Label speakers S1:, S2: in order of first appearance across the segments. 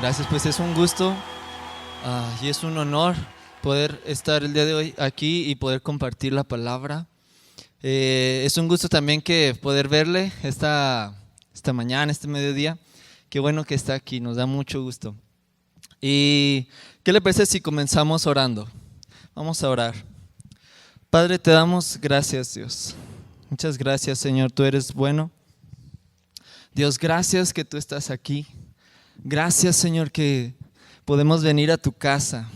S1: Gracias, pues es un gusto y es un honor poder estar el día de hoy aquí y poder compartir la palabra. Es un gusto también que poder verle esta mañana, este mediodía. Qué bueno que está aquí, nos da mucho gusto. ¿Y qué le parece si comenzamos orando? Vamos a orar. Padre, te damos gracias, Dios. Muchas gracias, Señor, tú eres bueno. Dios, gracias que tú estás aquí. Gracias, Señor, que podemos venir a tu casa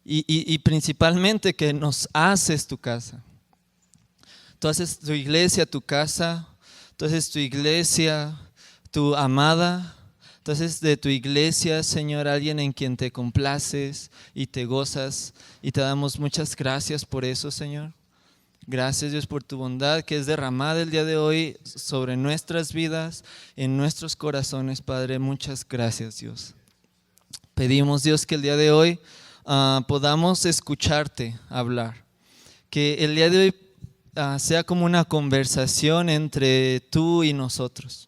S1: y principalmente que nos haces tu casa. Tú haces tu iglesia tu casa, tú haces tu iglesia tu amada, tú haces de tu iglesia, Señor, alguien en quien te complaces y te gozas, y te damos muchas gracias por eso, Señor. Gracias, Dios, por tu bondad que es derramada el día de hoy sobre nuestras vidas, en nuestros corazones, Padre. Muchas gracias, Dios. Pedimos, Dios, que el día de hoy podamos escucharte hablar. Que el día de hoy sea como una conversación entre tú y nosotros.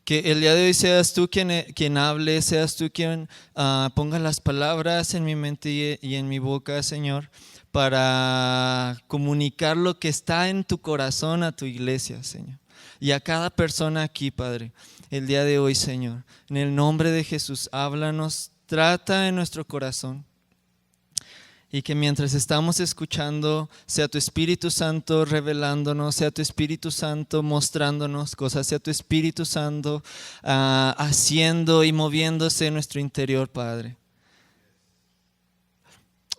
S1: Que el día de hoy seas tú quien hable, seas tú quien ponga las palabras en mi mente y en mi boca, Señor, para comunicar lo que está en tu corazón a tu iglesia, Señor. Y a cada persona aquí, Padre, el día de hoy, Señor. En el nombre de Jesús, háblanos, trata en nuestro corazón. Y que mientras estamos escuchando, sea tu Espíritu Santo revelándonos, sea tu Espíritu Santo mostrándonos cosas, sea tu Espíritu Santo haciendo y moviéndose en nuestro interior, Padre.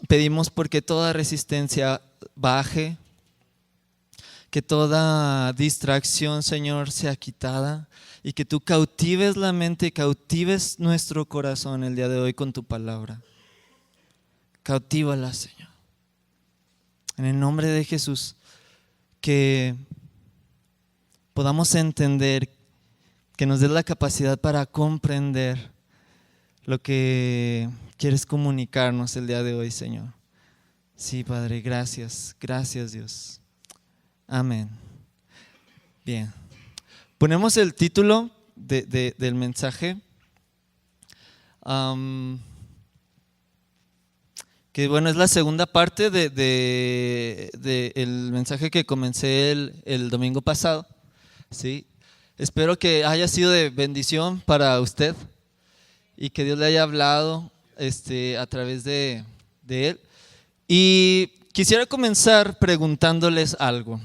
S1: Pedimos porque toda resistencia baje, que toda distracción, Señor, sea quitada y que tú cautives la mente, cautives nuestro corazón el día de hoy con tu palabra. Cautívala, Señor. En el nombre de Jesús, que podamos entender, que nos des la capacidad para comprender lo que quieres comunicarnos el día de hoy, Señor. Sí, Padre, gracias, gracias, Dios. Amén. Bien. Ponemos el título del mensaje. Que bueno, es la segunda parte del mensaje que comencé el domingo pasado. ¿Sí? Espero que haya sido de bendición para usted y que Dios le haya hablado a través de él. Y quisiera comenzar preguntándoles algo,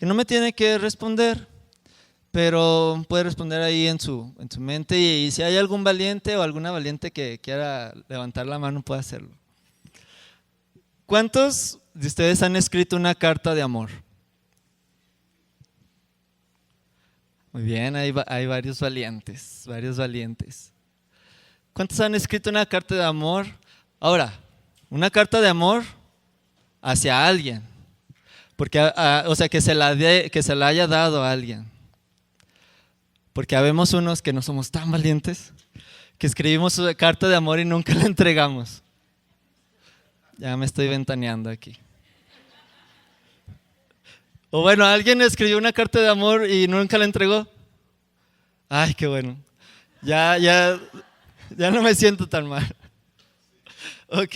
S1: que no me tiene que responder, pero puede responder ahí en su mente, y si hay algún valiente o alguna valiente que quiera levantar la mano, puede hacerlo. ¿Cuántos de ustedes han escrito una carta de amor? Muy bien, hay varios valientes, ¿Cuántos han escrito una carta de amor? Ahora, una carta de amor hacia alguien, porque, o sea, que se la haya dado a alguien. Porque habemos unos que no somos tan valientes, que escribimos una carta de amor y nunca la entregamos. Ya me estoy ventaneando aquí. O bueno, ¿alguien escribió una carta de amor y nunca la entregó? Ay, qué bueno. Ya no me siento tan mal. Ok.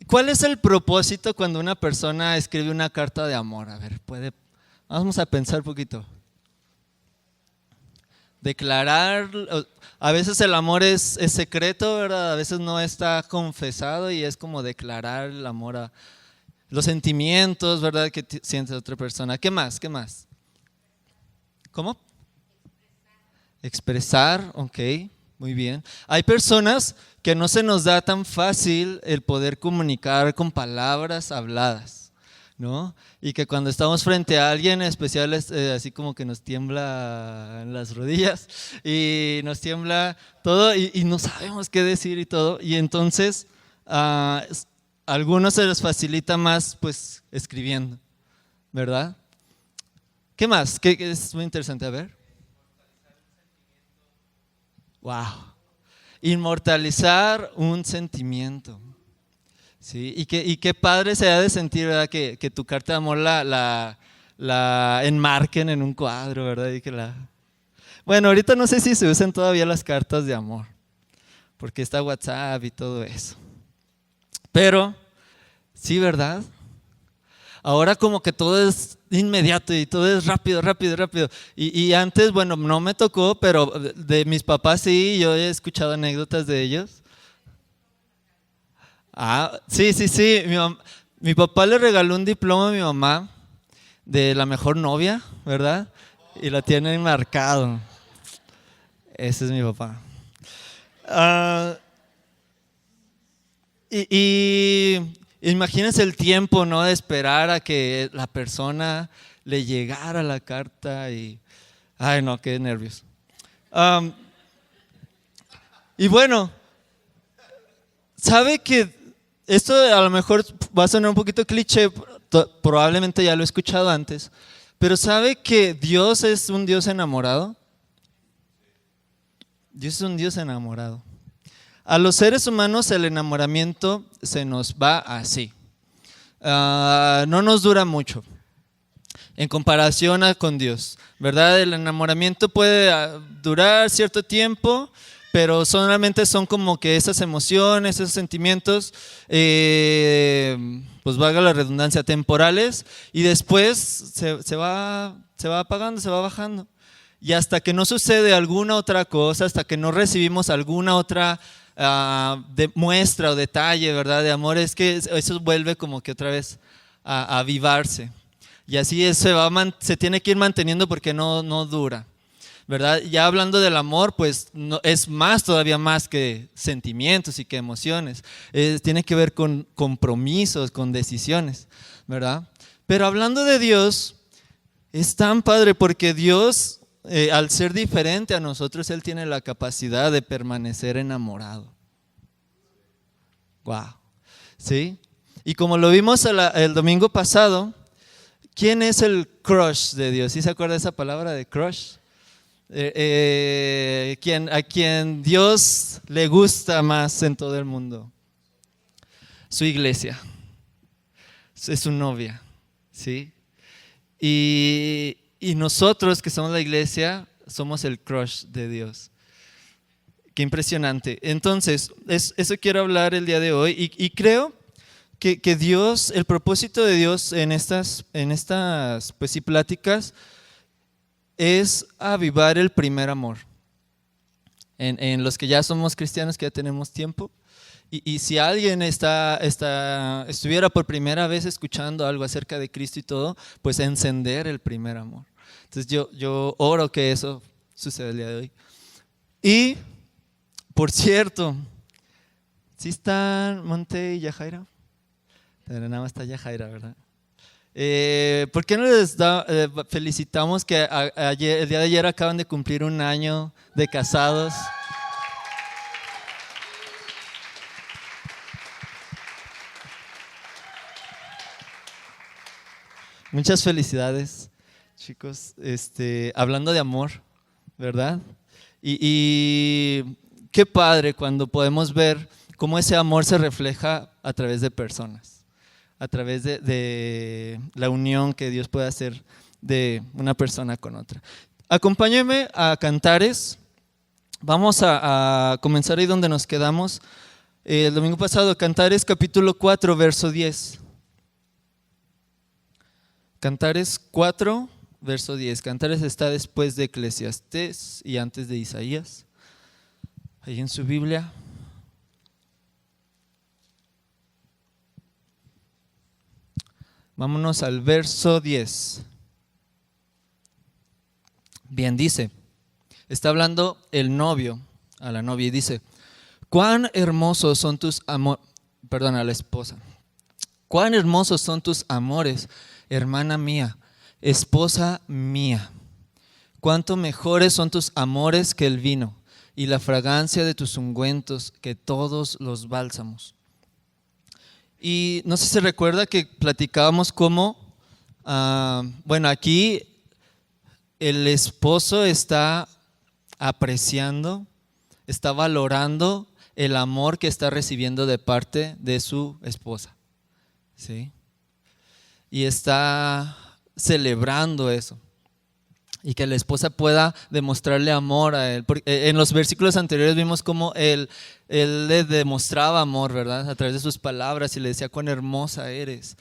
S1: ¿Cuál es el propósito cuando una persona escribe una carta de amor? A ver, vamos a pensar un poquito. Declarar, a veces el amor es secreto, ¿verdad? A veces no está confesado y es como declarar el amor a los sentimientos, ¿verdad? Que siente otra persona. ¿Qué más? ¿Cómo? Expresar, ok, muy bien. Hay personas que no se nos da tan fácil el poder comunicar con palabras habladas, ¿no? Y que cuando estamos frente a alguien especial, así como que nos tiembla en las rodillas y nos tiembla todo y no sabemos qué decir y todo. Y entonces a algunos se les facilita más pues escribiendo, ¿verdad? ¿Qué más? ¿Qué es muy interesante? A ver. Wow. Inmortalizar un sentimiento. Sí, y qué padre se ha de sentir, ¿verdad? Que tu carta de amor la enmarquen en un cuadro, ¿verdad? Bueno, ahorita no sé si se usan todavía las cartas de amor, porque está WhatsApp y todo eso. Pero, sí, ¿verdad? Ahora como que todo es inmediato y todo es rápido, rápido, rápido. Y antes, bueno, no me tocó, pero de mis papás sí, yo he escuchado anécdotas de ellos. Ah, sí, sí, sí. Mi papá le regaló un diploma a mi mamá de la mejor novia, ¿verdad? Y lo tiene marcado. Ese es mi papá. Ah, y imagínense el tiempo, ¿no? De esperar a que la persona le llegara la carta y... Ay, no, qué nervios. Am, y bueno, ¿sabe que esto a lo mejor va a sonar un poquito cliché? Probablemente ya lo he escuchado antes, pero ¿sabe que Dios es un Dios enamorado? Dios es un Dios enamorado. A los seres humanos el enamoramiento se nos va así. No nos dura mucho en comparación con Dios, ¿verdad? El enamoramiento puede durar cierto tiempo, pero solamente son como que esas emociones, esos sentimientos, pues valga la redundancia, temporales, y después se va apagando, se va bajando. Y hasta que no sucede alguna otra cosa, hasta que no recibimos alguna otra muestra o detalle, ¿verdad? De amor, es que eso vuelve como que otra vez a avivarse. Y así se tiene que ir manteniendo porque no dura, ¿verdad? Ya hablando del amor, pues es todavía más que sentimientos y que emociones. Tiene que ver con compromisos, con decisiones, ¿verdad? Pero hablando de Dios, es tan padre porque Dios, al ser diferente a nosotros, Él tiene la capacidad de permanecer enamorado. Wow. ¿Sí? Y como lo vimos el domingo pasado, ¿quién es el crush de Dios? ¿Sí se acuerda de esa palabra de crush? A quien Dios le gusta más en todo el mundo. Su iglesia. Es su novia. ¿Sí? Y nosotros que somos la iglesia, somos el crush de Dios. Qué impresionante. Entonces, eso quiero hablar el día de hoy. Y creo que Dios, el propósito de Dios en estas pues sí, pláticas, es avivar el primer amor. En los que ya somos cristianos, que ya tenemos tiempo. Y si alguien estuviera por primera vez escuchando algo acerca de Cristo y todo, pues encender el primer amor. Entonces yo oro que eso suceda el día de hoy. Y, por cierto, ¿sí están Monte y Yajaira? Pero nada más está Yajaira, ¿verdad? ¿Por qué no les felicitamos que el día de ayer acaban de cumplir 1 año de casados? Muchas felicidades, chicos. Hablando de amor, ¿verdad? Y qué padre cuando podemos ver cómo ese amor se refleja a través de personas, a través de la unión que Dios puede hacer de una persona con otra. Acompáñenme a Cantares. Vamos a comenzar ahí donde nos quedamos el domingo pasado. Cantares capítulo 4, verso 10. Cantares 4, verso 10. Cantares está después de Eclesiastés y antes de Isaías. Ahí en su Biblia. Vámonos al verso 10. Bien, dice, está hablando el novio a la novia y dice: cuán hermosos son tus amores, perdón, a la esposa. Cuán hermosos son tus amores, hermana mía, esposa mía. Cuánto mejores son tus amores que el vino y la fragancia de tus ungüentos que todos los bálsamos. Y no sé si se recuerda que platicábamos cómo, bueno, aquí el esposo está apreciando, está valorando el amor que está recibiendo de parte de su esposa, ¿sí? Y está celebrando eso. y que la esposa pueda demostrarle amor a él. Porque en los versículos anteriores vimos cómo él le demostraba amor, ¿verdad? A través de sus palabras y le decía cuán hermosa eres.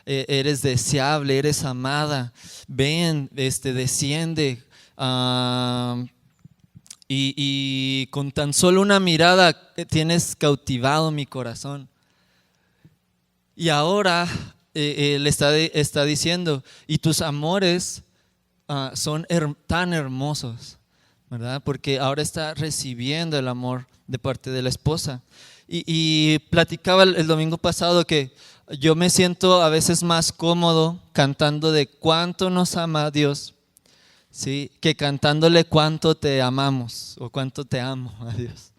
S1: Eres deseable, eres amada. Ven, desciende. Y con tan solo una mirada tienes cautivado mi corazón. Y ahora él está diciendo, y tus amores son tan hermosos, ¿verdad? Porque ahora está recibiendo el amor de parte de la esposa. Y platicaba el domingo pasado que yo me siento a veces más cómodo cantando de cuánto nos ama Dios, ¿sí? Que cantándole cuánto te amamos o cuánto te amo a Dios,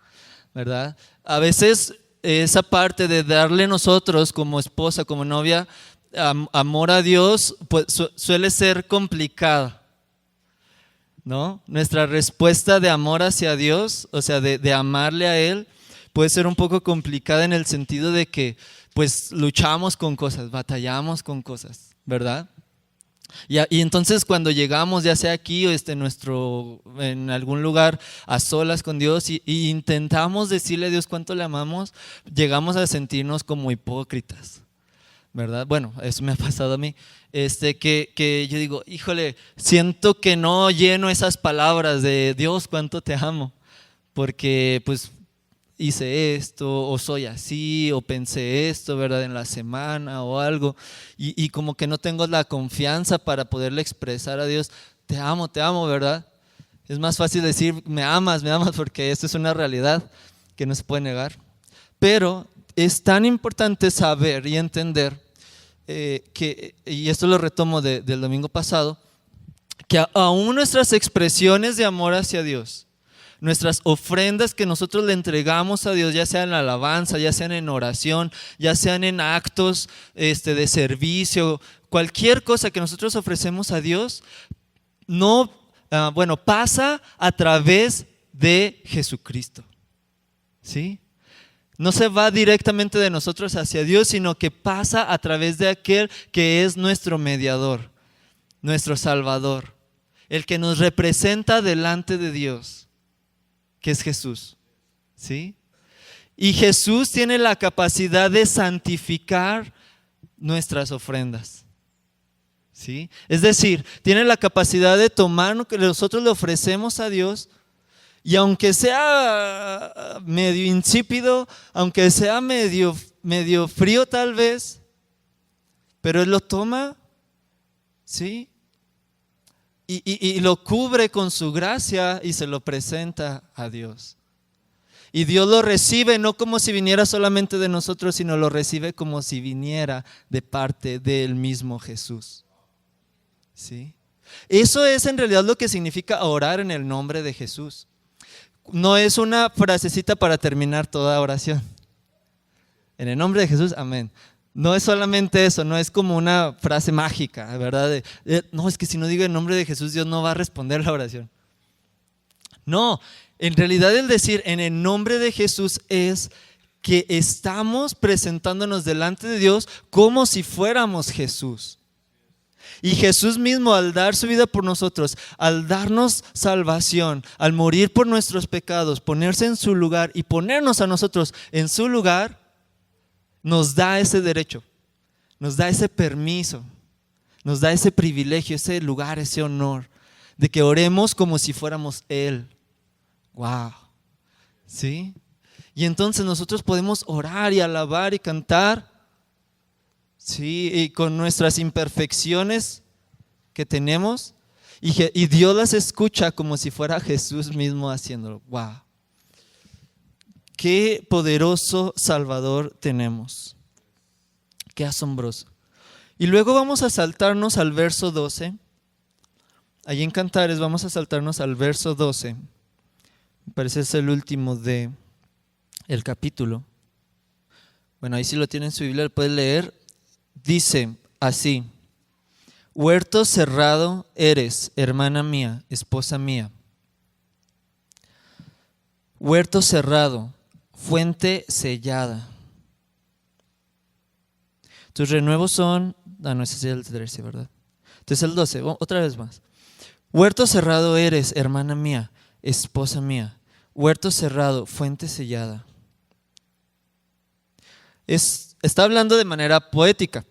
S1: ¿verdad? A veces esa parte de darle nosotros como esposa, como novia, amor a Dios, pues suele ser complicada, ¿no? Nuestra respuesta de amor hacia Dios, o sea, de amarle a Él, puede ser un poco complicada en el sentido de que pues luchamos con cosas, batallamos con cosas, ¿verdad? Y entonces cuando llegamos, ya sea aquí o en algún lugar a solas con Dios y intentamos decirle a Dios cuánto le amamos, llegamos a sentirnos como hipócritas, ¿verdad? Bueno, eso me ha pasado a mí, que yo digo, híjole, siento que no lleno esas palabras de Dios cuánto te amo, porque pues hice esto, o soy así, o pensé esto, ¿verdad? En la semana o algo, y como que no tengo la confianza para poderle expresar a Dios, te amo, ¿verdad? Es más fácil decir, me amas, porque esto es una realidad que no se puede negar. Pero es tan importante saber y entender y esto lo retomo del domingo pasado, que aún nuestras expresiones de amor hacia Dios, nuestras ofrendas que nosotros le entregamos a Dios, ya sean en alabanza, ya sean en oración, ya sean en actos de servicio, cualquier cosa que nosotros ofrecemos a Dios, pasa a través de Jesucristo, ¿sí? No se va directamente de nosotros hacia Dios, sino que pasa a través de aquel que es nuestro mediador, nuestro Salvador, el que nos representa delante de Dios, que es Jesús, ¿sí? Y Jesús tiene la capacidad de santificar nuestras ofrendas, ¿sí? Es decir, tiene la capacidad de tomar lo que nosotros le ofrecemos a Dios, y aunque sea medio insípido, aunque sea medio frío tal vez, pero Él lo toma, ¿sí? Y lo cubre con su gracia y se lo presenta a Dios. Y Dios lo recibe no como si viniera solamente de nosotros, sino lo recibe como si viniera de parte del mismo Jesús, ¿sí? Eso es en realidad lo que significa orar en el nombre de Jesús. No es una frasecita para terminar toda oración. En el nombre de Jesús, amén. No es solamente eso, no es como una frase mágica, ¿verdad? No, es que si no digo el nombre de Jesús, Dios no va a responder la oración. No, en realidad el decir en el nombre de Jesús es que estamos presentándonos delante de Dios como si fuéramos Jesús. Y Jesús mismo, al dar su vida por nosotros, al darnos salvación, al morir por nuestros pecados, ponerse en su lugar y ponernos a nosotros en su lugar, nos da ese derecho, nos da ese permiso, nos da ese privilegio, ese lugar, ese honor de que oremos como si fuéramos Él. ¡Wow! ¿Sí? Y entonces nosotros podemos orar y alabar y cantar, ¿sí? Y con nuestras imperfecciones que tenemos, y Dios las escucha como si fuera Jesús mismo haciéndolo. ¡Wow! Qué poderoso Salvador tenemos. Qué asombroso. Y luego vamos a saltarnos al verso 12. Allí en Cantares vamos a saltarnos al verso 12. Me parece es el último del capítulo. Bueno, ahí si lo tienen en su Biblia, lo pueden leer. Dice así: huerto cerrado eres, hermana mía, esposa mía. Huerto cerrado, fuente sellada. Tus renuevos son, no ese es el 13, ¿verdad? Entonces el 12, otra vez más. Huerto cerrado eres, hermana mía, esposa mía. Huerto cerrado, fuente sellada. Está hablando de manera poética.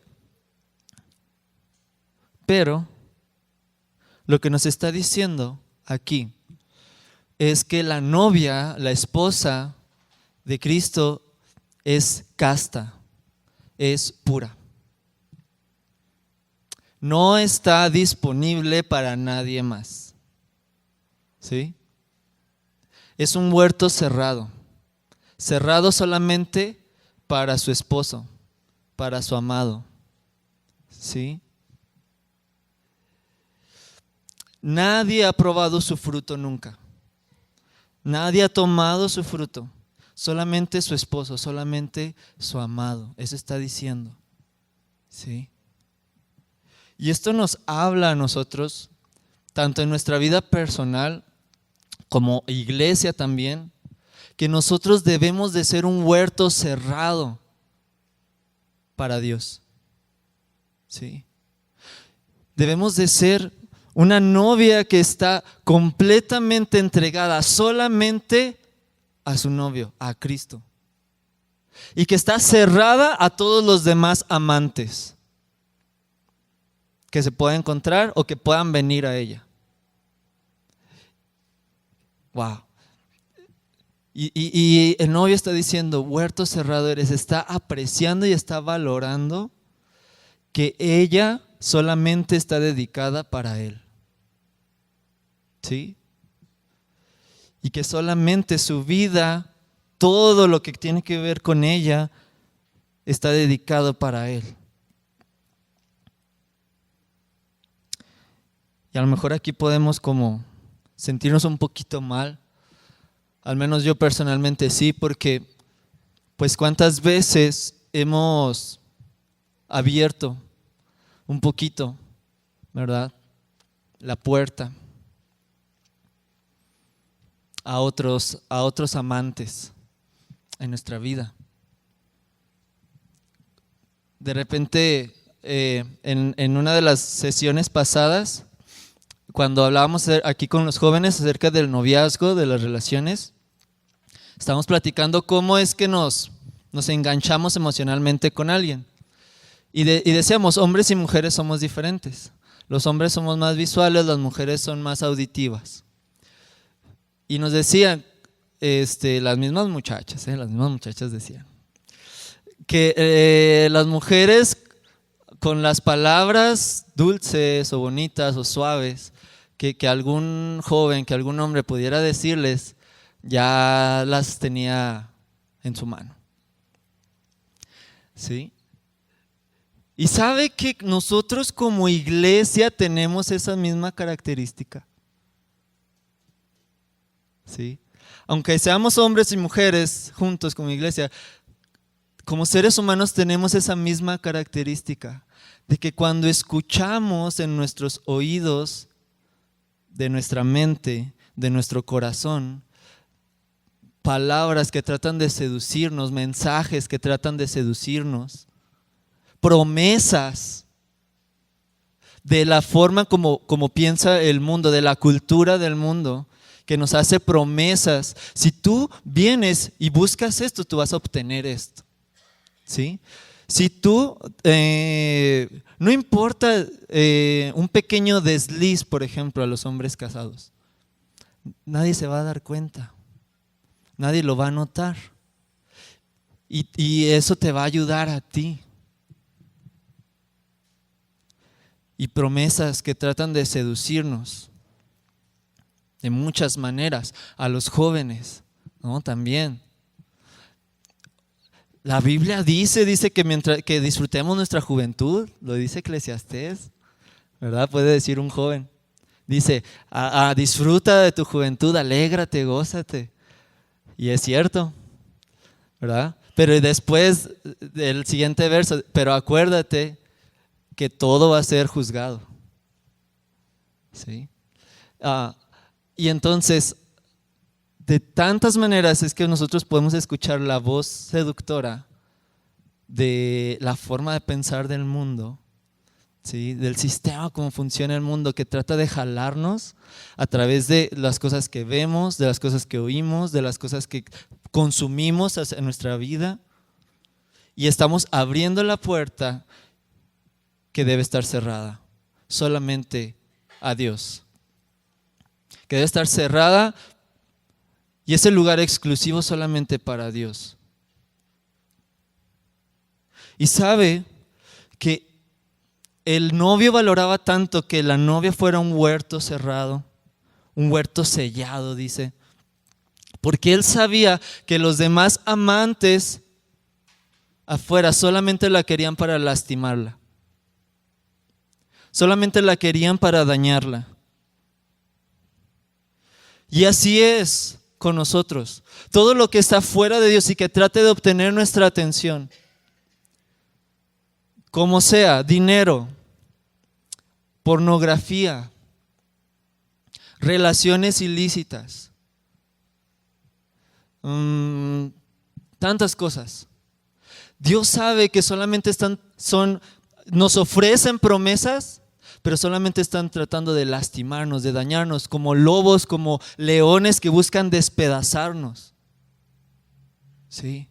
S1: Pero lo que nos está diciendo aquí es que la novia, la esposa de Cristo es casta, es pura. No está disponible para nadie más. ¿Sí? Es un huerto cerrado, cerrado solamente para su esposo, para su amado. ¿Sí? Nadie ha probado su fruto nunca. Nadie ha tomado su fruto. Solamente su esposo, solamente su amado. Eso está diciendo. ¿Sí? Y esto nos habla a nosotros, tanto en nuestra vida personal como iglesia también, que nosotros debemos de ser un huerto cerrado para Dios. ¿Sí? Debemos de ser una novia que está completamente entregada solamente a su novio, a Cristo. Y que está cerrada a todos los demás amantes que se puedan encontrar o que puedan venir a ella. Wow. Y el novio está diciendo, huerto cerrado eres, está apreciando y está valorando que ella solamente está dedicada para él. ¿Sí? Y que solamente su vida, todo lo que tiene que ver con ella, está dedicado para él. Y a lo mejor aquí podemos como sentirnos un poquito mal. Al menos yo personalmente sí, porque pues cuántas veces hemos abierto un poquito, ¿verdad?, la puerta a otros amantes en nuestra vida. De repente, en una de las sesiones pasadas, cuando hablábamos aquí con los jóvenes acerca del noviazgo, de las relaciones, estábamos platicando cómo es que nos enganchamos emocionalmente con alguien. Y decíamos, hombres y mujeres somos diferentes. Los hombres somos más visuales, las mujeres son más auditivas. Y nos decían, las mismas muchachas decían, que las mujeres con las palabras dulces o bonitas o suaves que algún joven, que algún hombre pudiera decirles, ya las tenía en su mano. ¿Sí? Y sabe que nosotros como iglesia tenemos esa misma característica. ¿Sí? Aunque seamos hombres y mujeres juntos como iglesia, como seres humanos tenemos esa misma característica de que cuando escuchamos en nuestros oídos, de nuestra mente, de nuestro corazón, palabras que tratan de seducirnos, mensajes que tratan de seducirnos, promesas de la forma como piensa el mundo, de la cultura del mundo, que nos hace promesas. Si tú vienes y buscas esto, tú vas a obtener esto. ¿Sí? Si tú, no importa un pequeño desliz, por ejemplo, a los hombres casados, nadie se va a dar cuenta, nadie lo va a notar. Y eso te va a ayudar a ti. Y promesas que tratan de seducirnos de muchas maneras, a los jóvenes, ¿no? También. La Biblia dice que disfrutemos nuestra juventud, lo dice Eclesiastés, ¿verdad? Puede decir un joven. Dice, disfruta de tu juventud, alégrate, gózate. Y es cierto, ¿verdad? Pero después del siguiente verso, pero acuérdate que todo va a ser juzgado. ¿Sí? Y entonces, de tantas maneras es que nosotros podemos escuchar la voz seductora de la forma de pensar del mundo ¿sí? Del sistema, cómo funciona el mundo, que trata de jalarnos a través de las cosas que vemos, de las cosas que oímos, de las cosas que consumimos en nuestra vida. Y estamos abriendo la puerta que debe estar cerrada solamente a Dios. Que debe estar cerrada y es el lugar exclusivo solamente para Dios. Y sabe que el novio valoraba tanto que la novia fuera un huerto cerrado, un huerto sellado, dice. Porque él sabía que los demás amantes afuera solamente la querían para lastimarla. Solamente la querían para dañarla. Y así es con nosotros. Todo lo que está fuera de Dios y que trate de obtener nuestra atención, como sea, dinero, pornografía, relaciones ilícitas, tantas cosas. Dios sabe que solamente nos ofrecen promesas, pero solamente están tratando de lastimarnos, de dañarnos, como lobos, como leones que buscan despedazarnos. ¿Sí?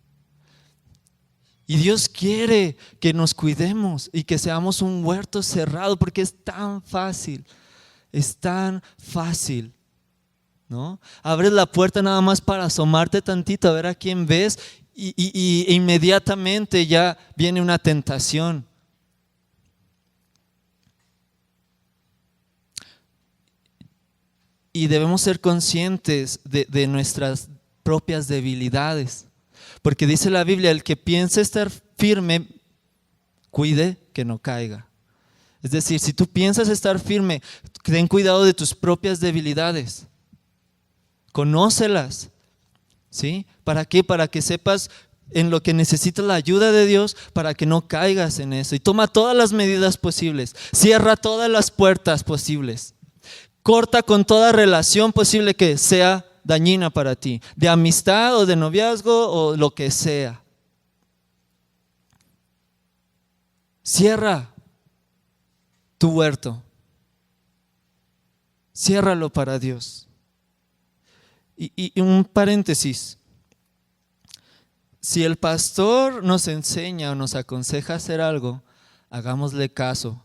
S1: Y Dios quiere que nos cuidemos y que seamos un huerto cerrado, porque es tan fácil, ¿no? Abres la puerta nada más para asomarte tantito a ver a quién ves y inmediatamente ya viene una tentación. Y debemos ser conscientes de nuestras propias debilidades. Porque dice la Biblia, el que piense estar firme, cuide que no caiga. Es decir, si tú piensas estar firme, ten cuidado de tus propias debilidades. Conócelas. ¿Sí? ¿Para qué? Para que sepas en lo que necesitas la ayuda de Dios, para que no caigas en eso. Y toma todas las medidas posibles. Cierra todas las puertas posibles. Corta con toda relación posible que sea dañina para ti, de amistad o de noviazgo o lo que sea. Cierra tu huerto. Ciérralo para Dios. Y un paréntesis. Si el pastor nos enseña o nos aconseja hacer algo, hagámosle caso.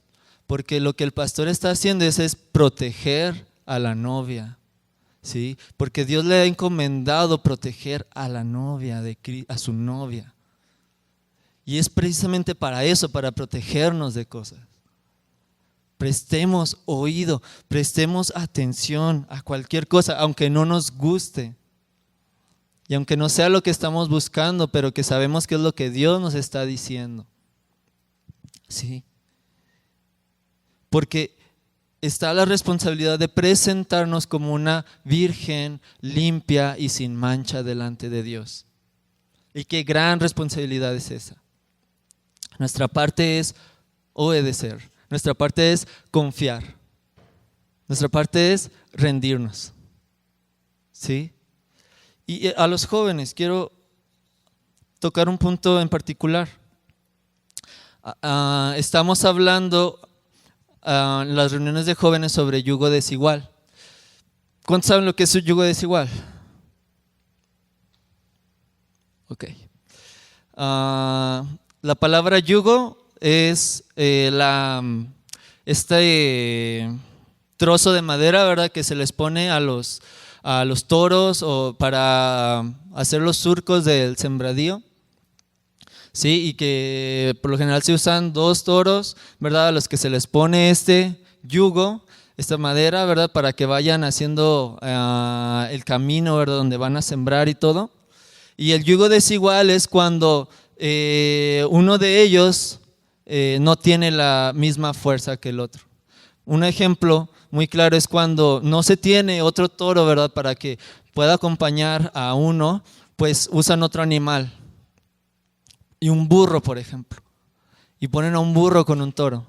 S1: Porque lo que el pastor está haciendo es proteger a la novia. ¿Sí? Porque Dios le ha encomendado proteger a la novia, a su novia. Y es precisamente para eso, para protegernos de cosas. Prestemos oído, prestemos atención a cualquier cosa, aunque no nos guste. Y aunque no sea lo que estamos buscando, pero que sabemos que es lo que Dios nos está diciendo. ¿Sí? Porque está la responsabilidad de presentarnos como una virgen limpia y sin mancha delante de Dios. Y qué gran responsabilidad es esa. Nuestra parte es obedecer, nuestra parte es confiar, nuestra parte es rendirnos. ¿Sí? Y a los jóvenes quiero tocar un punto en particular. Estamos hablando en las reuniones de jóvenes sobre yugo desigual. ¿Cuántos saben lo que es un yugo desigual? Ok. La palabra yugo es este trozo de madera, ¿verdad?, que se les pone a los toros o para hacer los surcos del sembradío. Sí, y que por lo general se usan 2 toros, ¿verdad?, a los que se les pone este yugo, esta madera, ¿verdad?, para que vayan haciendo el camino, ¿verdad?, donde van a sembrar y todo. Y el yugo desigual es cuando uno de ellos no tiene la misma fuerza que el otro. Un ejemplo muy claro es cuando no se tiene otro toro, ¿verdad?, para que pueda acompañar a uno, pues usan otro animal. Y un burro, por ejemplo. Y ponen a un burro con un toro.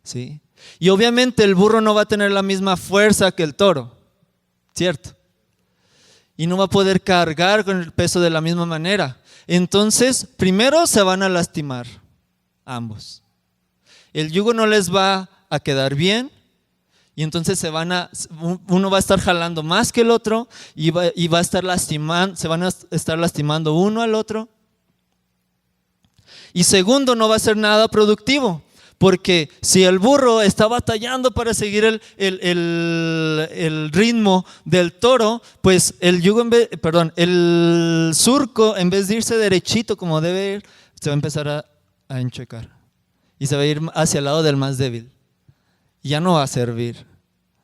S1: ¿Sí? Y obviamente el burro no va a tener la misma fuerza que el toro, ¿cierto? Y no va a poder cargar con el peso de la misma manera. Entonces, primero se van a lastimar ambos. el yugo no les va a quedar bien y entonces uno va a estar jalando más que el otro y va a estar lastimando, se van a estar lastimando uno al otro. Y segundo, no va a ser nada productivo, porque si el burro está batallando para seguir el ritmo del toro, pues el surco, en vez de irse derechito como debe ir, se va a empezar a enchecar y se va a ir hacia el lado del más débil. Ya no va a servir,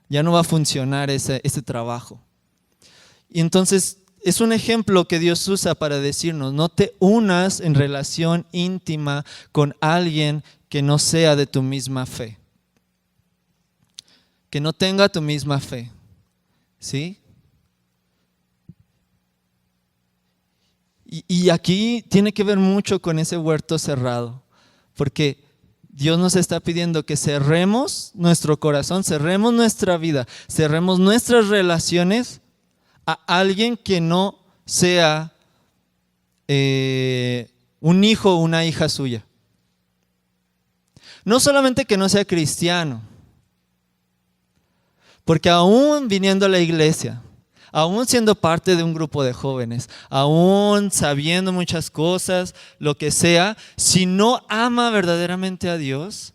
S1: ya no va a funcionar ese trabajo. Y entonces es un ejemplo que Dios usa para decirnos: no te unas en relación íntima con alguien que no sea de tu misma fe, que no tenga tu misma fe, ¿sí? Y aquí tiene que ver mucho con ese huerto cerrado, porque Dios nos está pidiendo que cerremos nuestro corazón, cerremos nuestra vida, cerremos nuestras relaciones a alguien que no sea un hijo o una hija suya. No solamente que no sea cristiano, porque aún viniendo a la iglesia, aún siendo parte de un grupo de jóvenes, aún sabiendo muchas cosas, lo que sea, si no ama verdaderamente a Dios,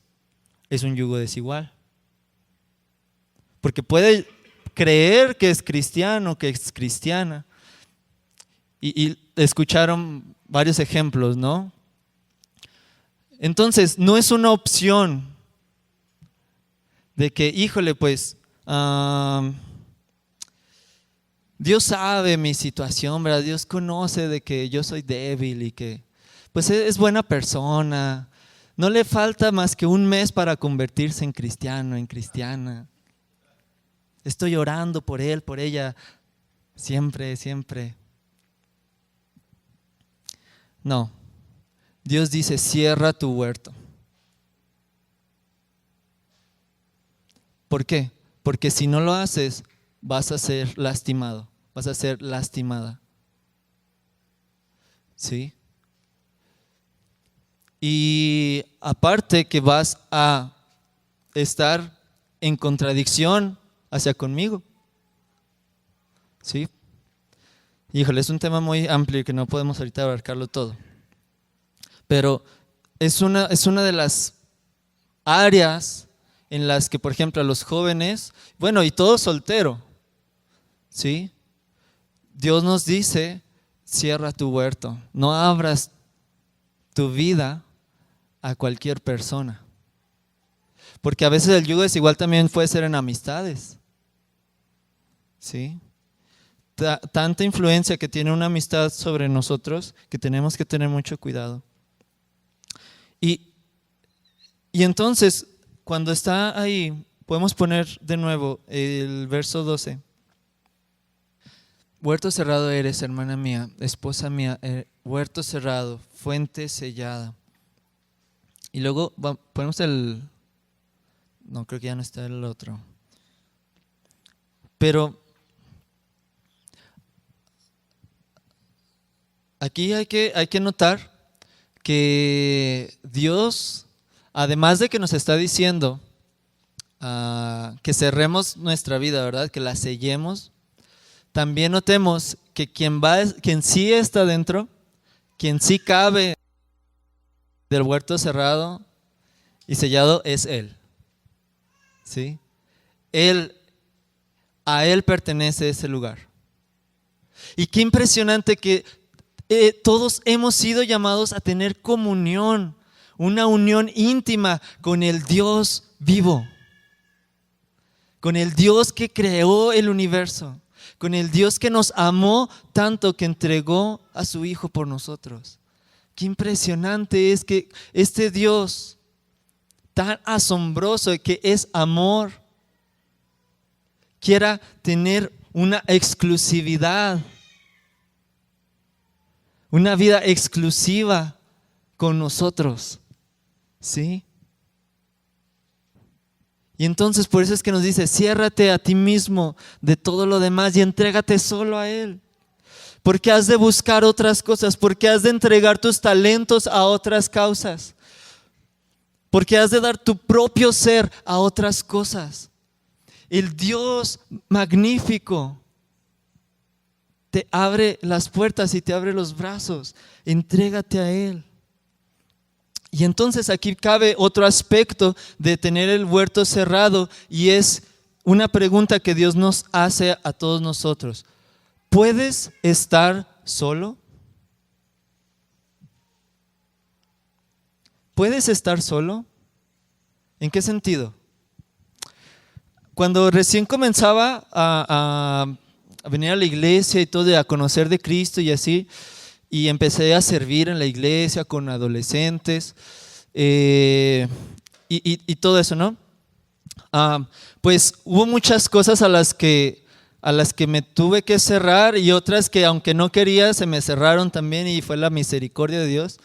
S1: es un yugo desigual. Porque puede creer que es cristiano, que es cristiana. Y escucharon varios ejemplos, ¿no? Entonces, no es una opción de que, híjole, pues, Dios sabe mi situación, ¿verdad? Dios conoce de que yo soy débil y que, pues, es buena persona. No le falta más que un mes para convertirse en cristiano, en cristiana. Estoy orando por él, por ella, siempre, siempre. No, Dios dice: cierra tu huerto. ¿Por qué? Porque si no lo haces, vas a ser lastimado, vas a ser lastimada. ¿Sí? Y aparte que vas a estar en contradicción hacia conmigo. ¿Sí? Híjole, es un tema muy amplio que no podemos ahorita abarcarlo todo. Pero es una de las áreas en las que, por ejemplo, a los jóvenes, bueno, y todo soltero, ¿sí? Dios nos dice: cierra tu huerto, no abras tu vida a cualquier persona. Porque a veces el yugo desigual también puede ser en amistades, ¿sí? Tanta influencia que tiene una amistad sobre nosotros que tenemos que tener mucho cuidado. Y entonces, cuando está ahí, podemos poner de nuevo el verso 12. Huerto cerrado eres, hermana mía, esposa mía, huerto cerrado, fuente sellada. Y luego ponemos no, creo que ya no está el otro. Pero aquí hay que notar que Dios, además de que nos está diciendo que cerremos nuestra vida, ¿verdad? Que la sellemos, también notemos que quien sí está dentro, quien sí cabe del huerto cerrado y sellado, es Él. ¿Sí? A Él pertenece ese lugar. Y qué impresionante que todos hemos sido llamados a tener comunión, una unión íntima con el Dios vivo, con el Dios que creó el universo, con el Dios que nos amó tanto que entregó a su Hijo por nosotros. Qué impresionante es que este Dios tan asombroso, que es amor, quiera tener una exclusividad, una vida exclusiva con nosotros, ¿sí? Y entonces por eso es que nos dice: ciérrate a ti mismo de todo lo demás y entrégate solo a Él. Porque has de buscar otras cosas, porque has de entregar tus talentos a otras causas. porque has de dar tu propio ser a otras cosas. El Dios magnífico te abre las puertas y te abre los brazos. Entrégate a Él. Y entonces aquí cabe otro aspecto de tener el huerto cerrado, y es una pregunta que Dios nos hace a todos nosotros. ¿Puedes estar solo? ¿Puedes estar solo? ¿En qué sentido? Cuando recién comenzaba a venir a la iglesia y todo, a conocer de Cristo y así, y empecé a servir en la iglesia con adolescentes y todo eso, ¿no? Pues hubo muchas cosas a las que me tuve que cerrar, y otras que aunque no quería se me cerraron también, y fue la misericordia de Dios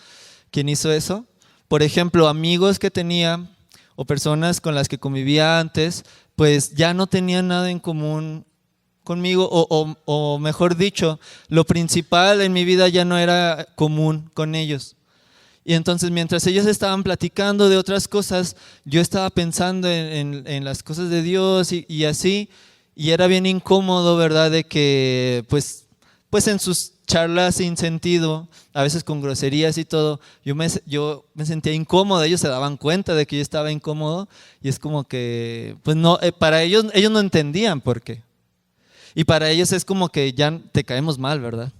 S1: quien hizo eso. Por ejemplo, amigos que tenía o personas con las que convivía antes, pues ya no tenían nada en común conmigo, o mejor dicho, lo principal en mi vida ya no era común con ellos. Y entonces mientras ellos estaban platicando de otras cosas, yo estaba pensando en las cosas de Dios y así, y era bien incómodo, ¿verdad? De que pues en sus charlas sin sentido, a veces con groserías y todo, yo me sentía incómodo. Ellos se daban cuenta de que yo estaba incómodo, y es como que, pues no, para ellos no entendían por qué. Y para ellos es como que ya te caemos mal, ¿verdad?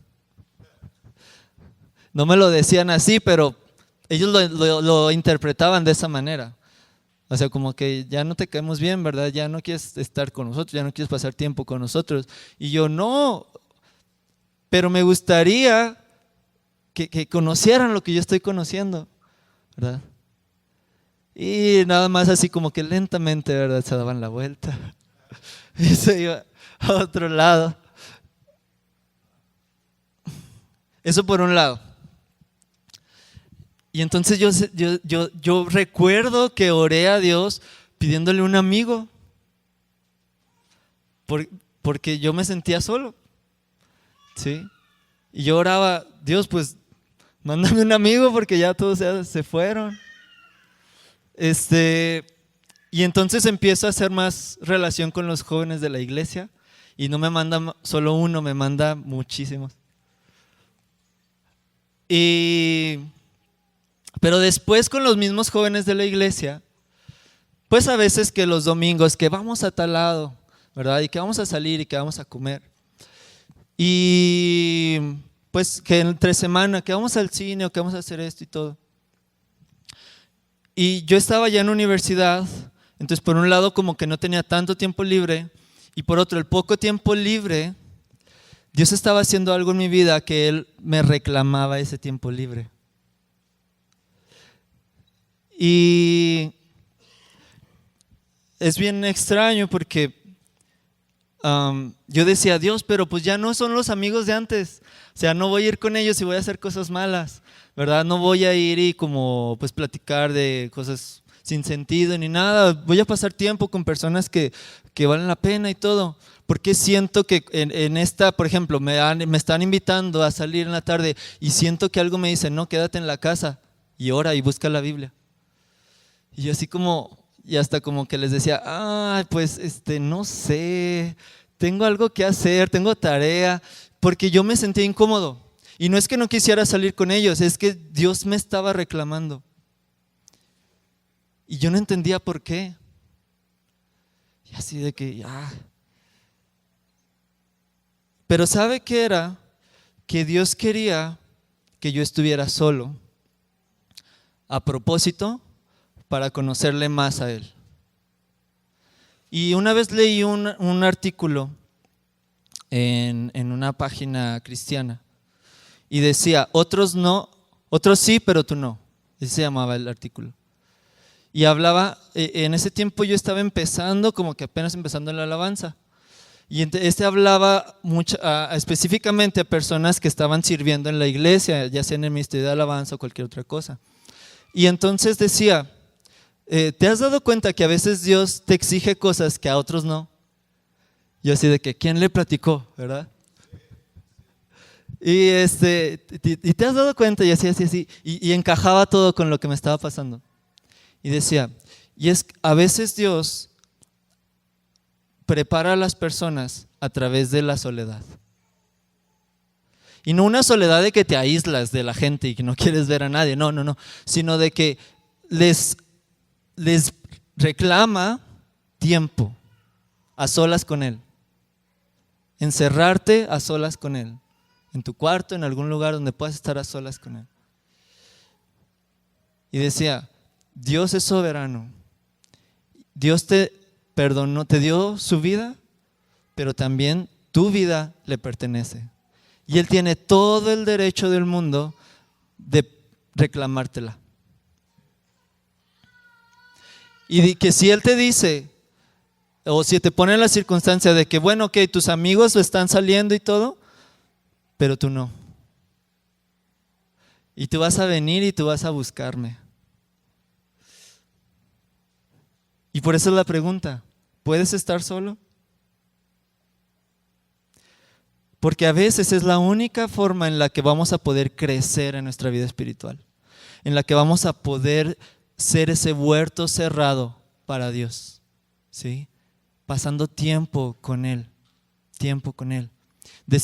S1: No me lo decían así, pero ellos lo interpretaban de esa manera. O sea, como que ya no te caemos bien, ¿verdad? Ya no quieres estar con nosotros, ya no quieres pasar tiempo con nosotros. Y yo, no, pero me gustaría que conocieran lo que yo estoy conociendo, ¿verdad? Y nada más así como que lentamente, ¿verdad? Se daban la vuelta y se iba a otro lado. Eso por un lado. Y entonces yo recuerdo que oré a Dios pidiéndole un amigo, porque yo me sentía solo, ¿sí? Y yo oraba, Dios, pues mándame un amigo porque ya todos se fueron. Y entonces empiezo a hacer más relación con los jóvenes de la iglesia, y no me manda solo uno, me manda muchísimos. Pero después con los mismos jóvenes de la iglesia, pues a veces que los domingos que vamos a tal lado, ¿verdad? Y que vamos a salir y que vamos a comer. Y pues que entre semana que vamos al cine o que vamos a hacer esto y todo. Y yo estaba ya en universidad, entonces por un lado como que no tenía tanto tiempo libre, y por otro el poco tiempo libre, Dios estaba haciendo algo en mi vida que Él me reclamaba ese tiempo libre. Y es bien extraño porque yo decía, Dios, pero pues ya no son los amigos de antes. O sea, no voy a ir con ellos y voy a hacer cosas malas, ¿verdad? No voy a ir y como pues platicar de cosas sin sentido ni nada. Voy a pasar tiempo con personas que valen la pena y todo. Porque siento que en esta, por ejemplo, me están invitando a salir en la tarde, y siento que algo me dice, no, quédate en la casa y ora y busca la Biblia. Y yo así como, y hasta como que les decía, pues no sé, tengo algo que hacer, tengo tarea, porque yo me sentía incómodo. Y no es que no quisiera salir con ellos, es que Dios me estaba reclamando. Y yo no entendía por qué. Y así de que, Pero ¿sabe qué era? Que Dios quería que yo estuviera solo, a propósito, para conocerle más a Él. Y una vez leí un artículo en una página cristiana, y decía, otros no, otros sí, pero tú no. Así se llamaba el artículo. Y hablaba, en ese tiempo yo estaba empezando, como que apenas empezando en la alabanza. Y hablaba específicamente a personas que estaban sirviendo en la iglesia, ya sea en el ministerio de alabanza o cualquier otra cosa. Y entonces decía, ¿te has dado cuenta que a veces Dios te exige cosas que a otros no? Yo así de que, ¿quién le platicó? ¿Verdad? Y te has dado cuenta, y así, y encajaba todo con lo que me estaba pasando. Y decía, y es a veces Dios prepara a las personas a través de la soledad. Y no una soledad de que te aíslas de la gente y que no quieres ver a nadie, no, sino de que les reclama tiempo a solas con Él. Encerrarte a solas con Él, en tu cuarto, en algún lugar donde puedas estar a solas con Él. Y decía, Dios es soberano. Dios te perdonó, te dio su vida, pero también tu vida le pertenece. Y Él tiene todo el derecho del mundo de reclamártela. Y que si Él te dice, o si te pone en la circunstancia de que, bueno, ok, tus amigos están saliendo y todo, pero tú no. Y tú vas a venir y tú vas a buscarme. Y por eso es la pregunta, ¿puedes estar solo? Porque a veces es la única forma en la que vamos a poder crecer en nuestra vida espiritual, en la que vamos a poder ser ese huerto cerrado para Dios, ¿sí? Pasando tiempo con Él,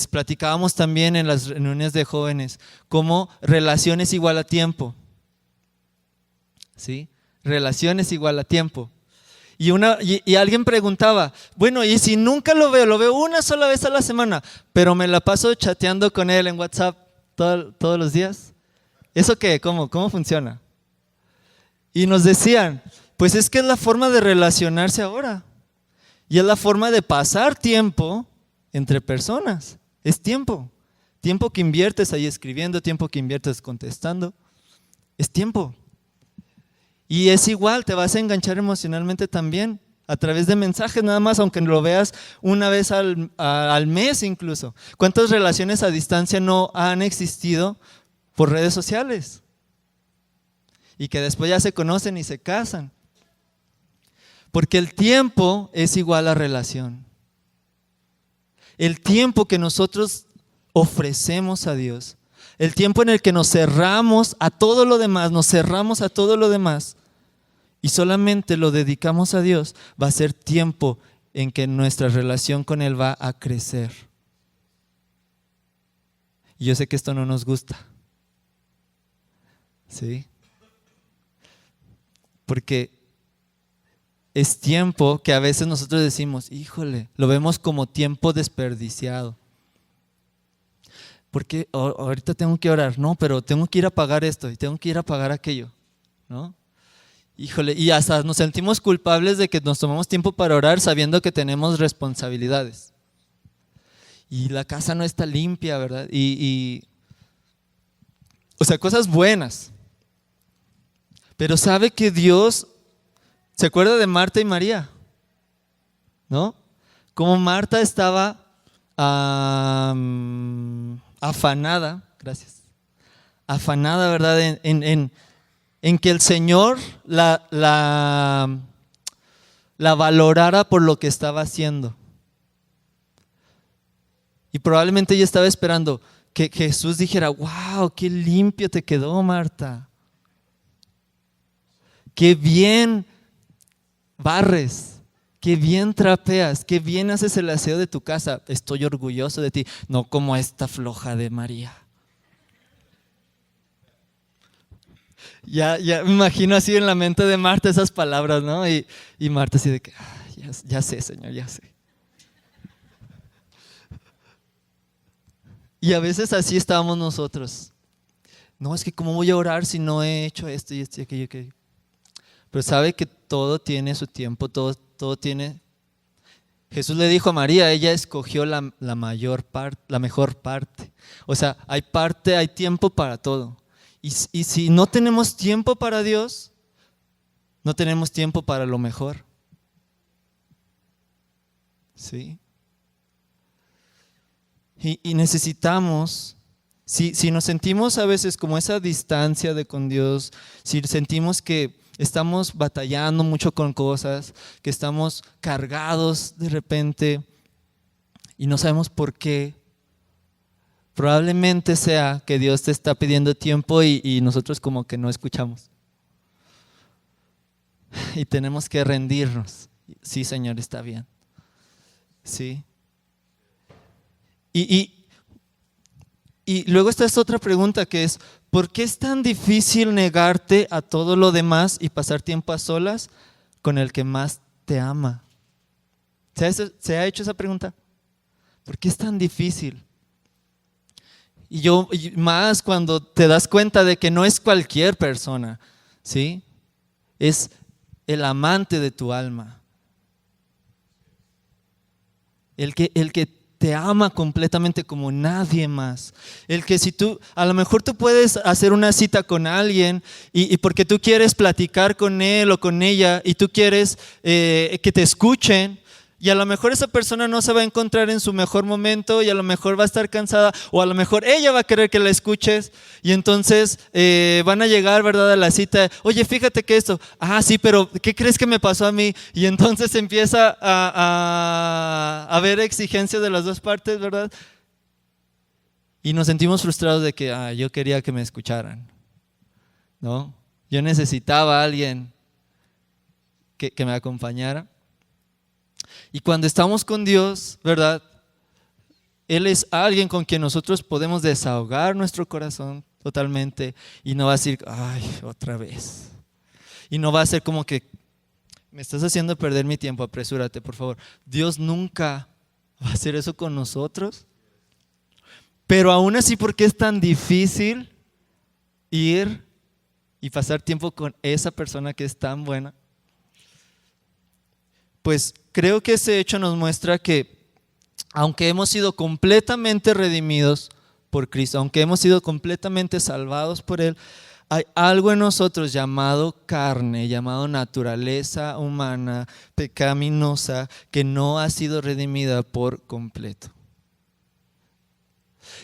S1: Platicábamos también en las reuniones de jóvenes cómo relación es igual a tiempo, ¿sí? Relación es igual a tiempo. Y alguien preguntaba, bueno, y si nunca lo veo una sola vez a la semana, pero me la paso chateando con él en WhatsApp todos los días. ¿Eso qué? ¿Cómo funciona? Y nos decían, pues es que es la forma de relacionarse ahora. Y es la forma de pasar tiempo entre personas. Es tiempo. Tiempo que inviertes ahí escribiendo, tiempo que inviertes contestando. Es tiempo. Y es igual, te vas a enganchar emocionalmente también a través de mensajes nada más, aunque lo veas una vez al mes incluso. ¿Cuántas relaciones a distancia no han existido por redes sociales? Y que después ya se conocen y se casan. Porque el tiempo es igual a relación. El tiempo que nosotros ofrecemos a Dios, el tiempo en el que nos cerramos a todo lo demás, y solamente lo dedicamos a Dios, va a ser tiempo en que nuestra relación con Él va a crecer. Y yo sé que esto no nos gusta, ¿sí? Porque es tiempo que a veces nosotros decimos, híjole, lo vemos como tiempo desperdiciado. Porque ahorita tengo que orar, no, pero tengo que ir a pagar esto y tengo que ir a pagar aquello, ¿no? Híjole, y hasta nos sentimos culpables de que nos tomamos tiempo para orar sabiendo que tenemos responsabilidades. Y la casa no está limpia, ¿verdad? O sea, cosas buenas. Pero sabe que Dios, ¿se acuerda de Marta y María? ¿No? Como Marta estaba afanada, gracias, afanada, ¿verdad? En que el Señor la valorara por lo que estaba haciendo. Y probablemente ella estaba esperando que Jesús dijera, wow, qué limpio te quedó, Marta. Qué bien barres, qué bien trapeas, qué bien haces el aseo de tu casa. Estoy orgulloso de ti, no como esta floja de María. Ya me imagino así en la mente de Marta esas palabras, ¿no? Y Marta así de que, ya sé, Señor, ya sé. Y a veces así estábamos nosotros. No, es que ¿cómo voy a orar si no he hecho esto y esto y aquello? Pero sabe que todo tiene su tiempo, todo tiene. Jesús le dijo a María, ella escogió la mejor parte. O sea, hay tiempo para todo. Y si no tenemos tiempo para Dios, no tenemos tiempo para lo mejor. ¿Sí? Y necesitamos, si nos sentimos a veces como esa distancia con Dios, si sentimos que estamos batallando mucho con cosas, que estamos cargados de repente y no sabemos por qué, probablemente sea que Dios te está pidiendo tiempo y nosotros como que no escuchamos. y tenemos que rendirnos. Sí, Señor, está bien. Sí. Y luego está esta otra pregunta que es, ¿por qué es tan difícil negarte a todo lo demás y pasar tiempo a solas con el que más te ama? ¿Se ha hecho esa pregunta? ¿Por qué es tan difícil? Y más cuando te das cuenta de que no es cualquier persona, ¿sí? Es el amante de tu alma. El que te ama completamente como nadie más. El que si tú, a lo mejor tú puedes hacer una cita con alguien y porque tú quieres platicar con él o con ella y tú quieres que te escuchen, y a lo mejor esa persona no se va a encontrar en su mejor momento y a lo mejor va a estar cansada o a lo mejor ella va a querer que la escuches y entonces van a llegar, ¿verdad?, a la cita. Oye, fíjate que esto, sí, pero ¿qué crees que me pasó a mí? Y entonces empieza a haber exigencia de las dos partes, ¿verdad? Y nos sentimos frustrados de que yo quería que me escucharan, ¿no? Yo necesitaba a alguien que me acompañara. Y cuando estamos con Dios, ¿verdad? Él es alguien con quien nosotros podemos desahogar nuestro corazón totalmente y no va a decir, otra vez. Y no va a ser como que, me estás haciendo perder mi tiempo, apresúrate, por favor. Dios nunca va a hacer eso con nosotros. Pero aún así, ¿por qué es tan difícil ir y pasar tiempo con esa persona que es tan buena? Pues creo que ese hecho nos muestra que aunque hemos sido completamente redimidos por Cristo, aunque hemos sido completamente salvados por Él, hay algo en nosotros llamado carne, llamado naturaleza humana, pecaminosa, que no ha sido redimida por completo.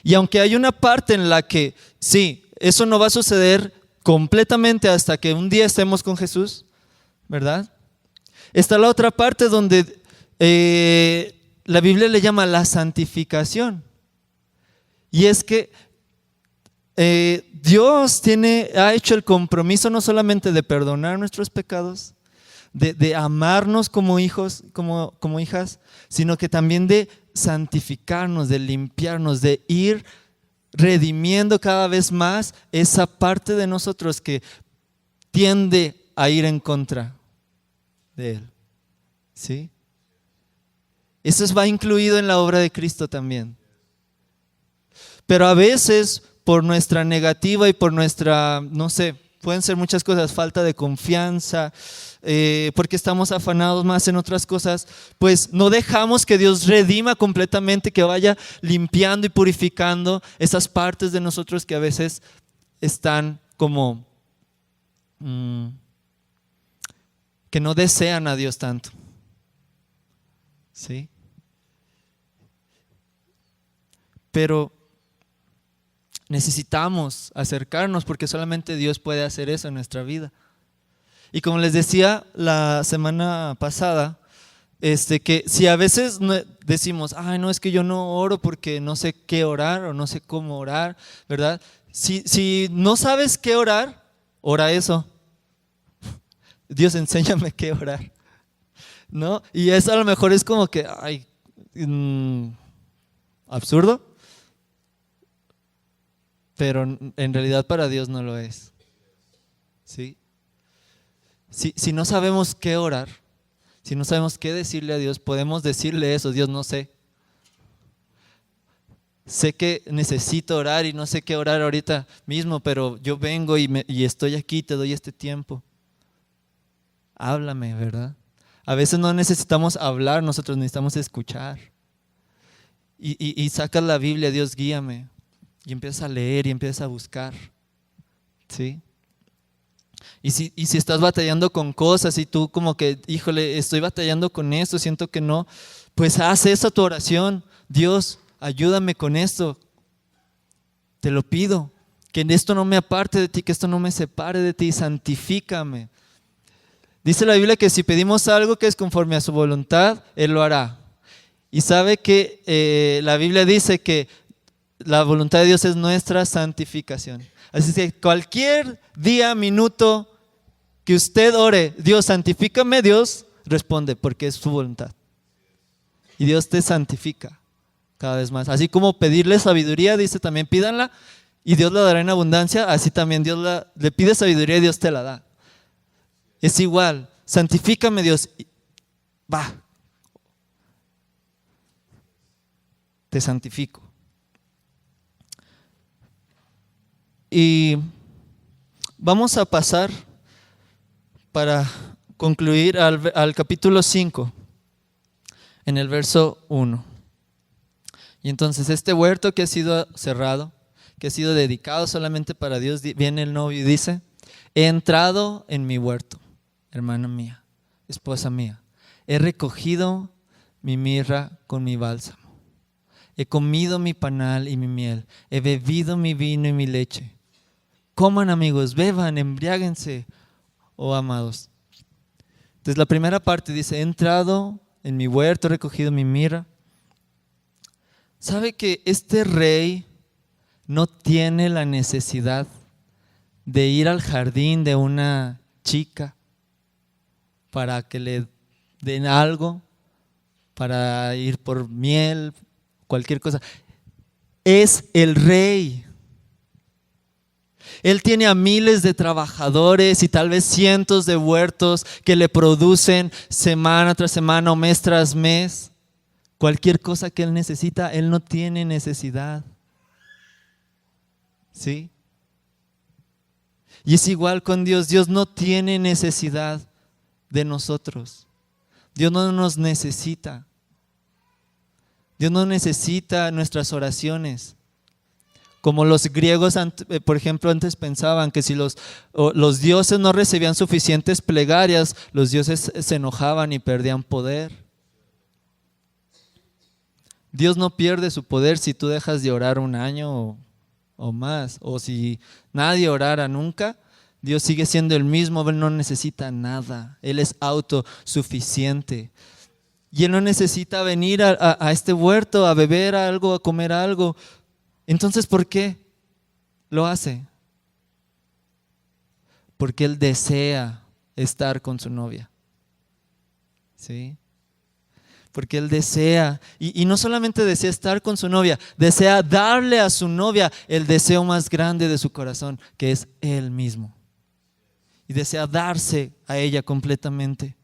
S1: Y aunque hay una parte en la que sí, eso no va a suceder completamente hasta que un día estemos con Jesús, ¿verdad? Está la otra parte donde la Biblia le llama la santificación. Y es que Dios ha hecho el compromiso no solamente de perdonar nuestros pecados, de amarnos como hijos, como hijas, sino que también de santificarnos, de limpiarnos, de ir redimiendo cada vez más esa parte de nosotros que tiende a ir en contra de Él. ¿Sí? Eso va incluido en la obra de Cristo también. Pero a veces por nuestra negativa y por nuestra, no sé, pueden ser muchas cosas, falta de confianza, porque estamos afanados más en otras cosas, pues no dejamos que Dios redima completamente, que vaya limpiando y purificando esas partes de nosotros que a veces están como que no desean a Dios tanto. ¿Sí? Pero necesitamos acercarnos porque solamente Dios puede hacer eso en nuestra vida. Y como les decía la semana pasada, que si a veces decimos, no, es que yo no oro porque no sé qué orar o no sé cómo orar, ¿verdad? Si no sabes qué orar, ora eso. Dios, enséñame qué orar, ¿no? Y eso a lo mejor es como que, absurdo, pero en realidad para Dios no lo es. ¿Sí? Si no sabemos qué orar, si no sabemos qué decirle a Dios, podemos decirle eso: Dios, no sé. Sé que necesito orar y no sé qué orar ahorita mismo, pero yo vengo y estoy aquí, te doy este tiempo. Háblame, ¿verdad? A veces no necesitamos hablar, nosotros necesitamos escuchar. Y sacas la Biblia, Dios, guíame. Y empiezas a leer y empiezas a buscar. ¿Sí? Y si estás batallando con cosas y tú como que, híjole, estoy batallando con esto, siento que no, pues haz esa tu oración. Dios, ayúdame con esto. Te lo pido. Que esto no me aparte de ti, que esto no me separe de ti, santifícame. Dice la Biblia que si pedimos algo que es conforme a su voluntad, Él lo hará. Y sabe que la Biblia dice que la voluntad de Dios es nuestra santificación. Así que cualquier día, minuto que usted ore, Dios, santifícame, Dios responde, porque es su voluntad. Y Dios te santifica cada vez más. Así como pedirle sabiduría, dice también pídanla y Dios la dará en abundancia, así también Dios le pide sabiduría y Dios te la da. Es igual, santifícame, Dios, va, te santifico. Y vamos a pasar para concluir al capítulo 5, en el verso 1. Y entonces este huerto que ha sido cerrado, que ha sido dedicado solamente para Dios, viene el novio y dice: he entrado en mi huerto, hermana mía, esposa mía, he recogido mi mirra con mi bálsamo, he comido mi panal y mi miel, he bebido mi vino y mi leche. Coman, amigos, beban, embriáguense, oh amados. Entonces la primera parte dice: he entrado en mi huerto, he recogido mi mirra. ¿Sabe que este rey no tiene la necesidad de ir al jardín de una chica para que le den algo, para ir por miel, cualquier cosa? Es el rey. Él tiene a miles de trabajadores y tal vez cientos de huertos que le producen semana tras semana o mes tras mes. Cualquier cosa que él necesita, él no tiene necesidad. ¿Sí? Y es igual con Dios. Dios no tiene necesidad de nosotros. Dios no nos necesita. Dios no necesita nuestras oraciones. Como los griegos, por ejemplo, antes pensaban que si los dioses no recibían suficientes plegarias, los dioses se enojaban y perdían poder. Dios no pierde su poder si tú dejas de orar un año o más, o si nadie orara nunca. Dios sigue siendo el mismo, Él no necesita nada, Él es autosuficiente. Y Él no necesita venir a este huerto a beber algo, a comer algo. Entonces, ¿por qué lo hace? Porque Él desea estar con su novia. ¿Sí? Porque Él desea, y no solamente desea estar con su novia, desea darle a su novia el deseo más grande de su corazón, que es Él mismo. Y desea darse a ella completamente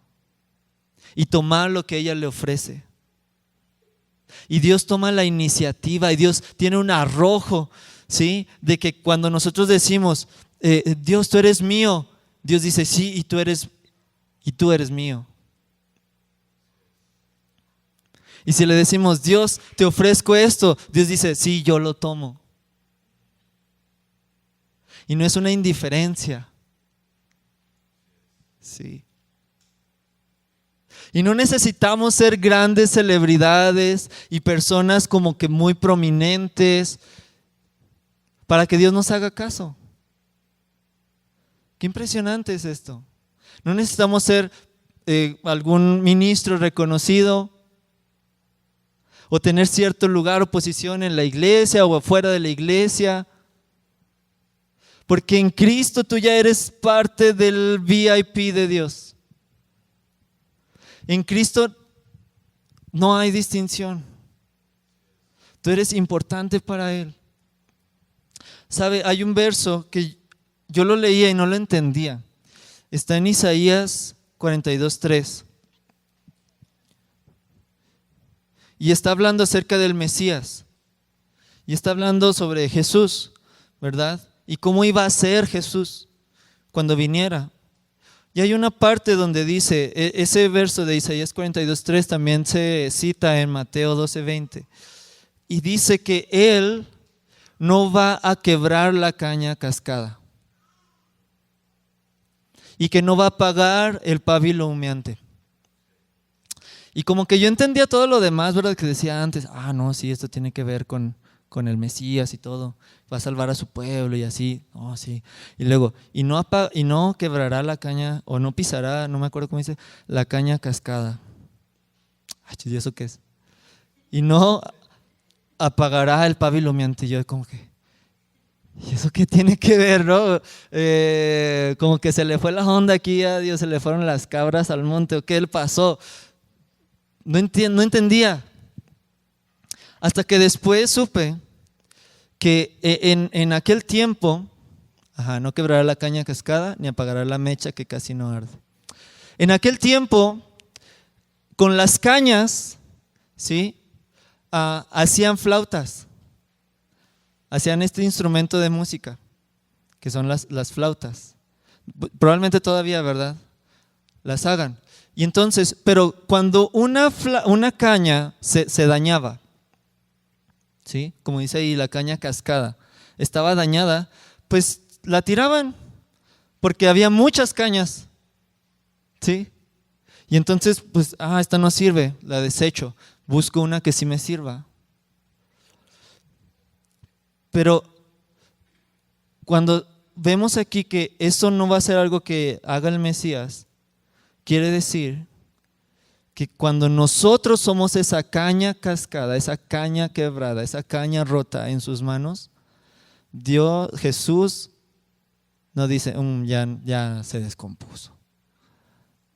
S1: y tomar lo que ella le ofrece. Y Dios toma la iniciativa y Dios tiene un arrojo, ¿sí? De que cuando nosotros decimos, Dios, tú eres mío, Dios dice, sí, y tú eres mío. Y si le decimos, Dios, te ofrezco esto, Dios dice, sí, yo lo tomo. Y no es una indiferencia. Sí. Y no necesitamos ser grandes celebridades y personas como que muy prominentes para que Dios nos haga caso. Qué impresionante es esto. No necesitamos ser algún ministro reconocido o tener cierto lugar o posición en la iglesia o afuera de la iglesia. Porque en Cristo tú ya eres parte del VIP de Dios. En Cristo no hay distinción. Tú eres importante para Él. ¿Sabe? Hay un verso que yo lo leía y no lo entendía. Está en Isaías 42:3. Y está hablando acerca del Mesías. Y está hablando sobre Jesús, ¿verdad? Y cómo iba a ser Jesús cuando viniera. Y hay una parte donde dice, ese verso de Isaías 42:3 también se cita en Mateo 12:20. Y dice que Él no va a quebrar la caña cascada. Y que no va a apagar el pábilo humeante. Y como que yo entendía todo lo demás, ¿verdad? Que decía antes, no, sí, esto tiene que ver con el Mesías y todo, va a salvar a su pueblo y así, sí. Y luego, y no quebrará la caña, o no pisará, no me acuerdo cómo dice, la caña cascada. ¿Y eso qué es? Y no apagará el pábilo humeante. Y yo como que, ¿Y eso qué tiene que ver, no? Como que se le fue la onda aquí a Dios, se le fueron las cabras al monte, ¿o qué le pasó? No entendía. Hasta que después supe que en aquel tiempo, no quebrará la caña cascada, ni apagará la mecha que casi no arde. En aquel tiempo, con las cañas, ¿sí? Hacían flautas. Hacían este instrumento de música, que son las flautas. Probablemente todavía, ¿verdad? Las hagan. Y entonces, pero cuando una caña se dañaba, ¿sí? Como dice ahí, la caña cascada, estaba dañada, pues la tiraban, porque había muchas cañas, ¿sí? Y entonces, pues, esta no sirve, la desecho, busco una que sí me sirva. Pero cuando vemos aquí que eso no va a ser algo que haga el Mesías, quiere decir que cuando nosotros somos esa caña cascada, esa caña quebrada, esa caña rota en sus manos, Jesús nos dice, ya se descompuso,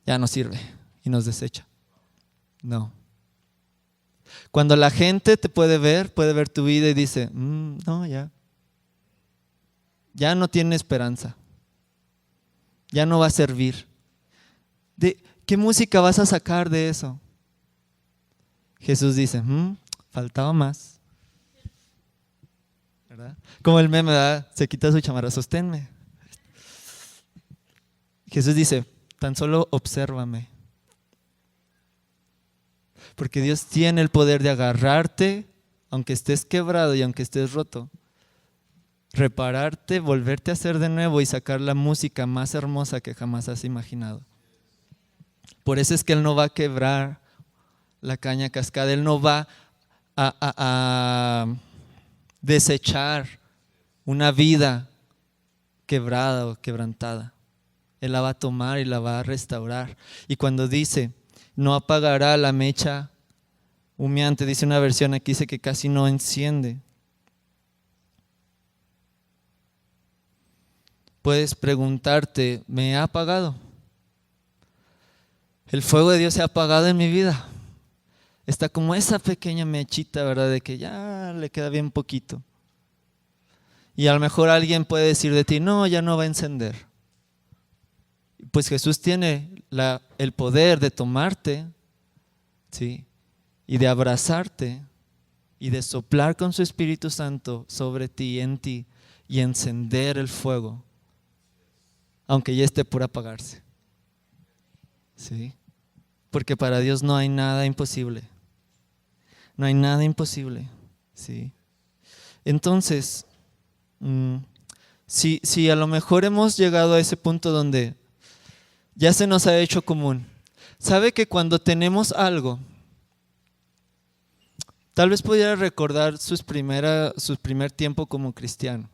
S1: ya no sirve y nos desecha. No. Cuando la gente te puede ver tu vida y dice, no, ya no tiene esperanza, ya no va a servir. ¿Qué música vas a sacar de eso? Jesús dice, faltaba más, ¿verdad? Como el meme, ¿verdad? Se quita su chamarra, sosténme. Jesús dice, tan solo obsérvame. Porque Dios tiene el poder de agarrarte, aunque estés quebrado y aunque estés roto, repararte, volverte a hacer de nuevo y sacar la música más hermosa que jamás has imaginado. Por eso es que Él no va a quebrar la caña cascada, Él no va a desechar una vida quebrada o quebrantada. Él la va a tomar y la va a restaurar. Y cuando dice, no apagará la mecha humeante, dice una versión aquí, dice que casi no enciende. Puedes preguntarte, ¿me ha apagado? El fuego de Dios se ha apagado en mi vida. Está como esa pequeña mechita, ¿verdad? De que ya le queda bien poquito. Y a lo mejor alguien puede decir de ti, no, ya no va a encender. Pues Jesús tiene el poder de tomarte, ¿sí? Y de abrazarte y de soplar con su Espíritu Santo sobre ti, en ti, y encender el fuego, aunque ya esté por apagarse. ¿Sí? Porque para Dios no hay nada imposible. No hay nada imposible. ¿Sí? Entonces, si a lo mejor hemos llegado a ese punto donde ya se nos ha hecho común, sabe que cuando tenemos algo, tal vez pudiera recordar su primer tiempo como cristiano.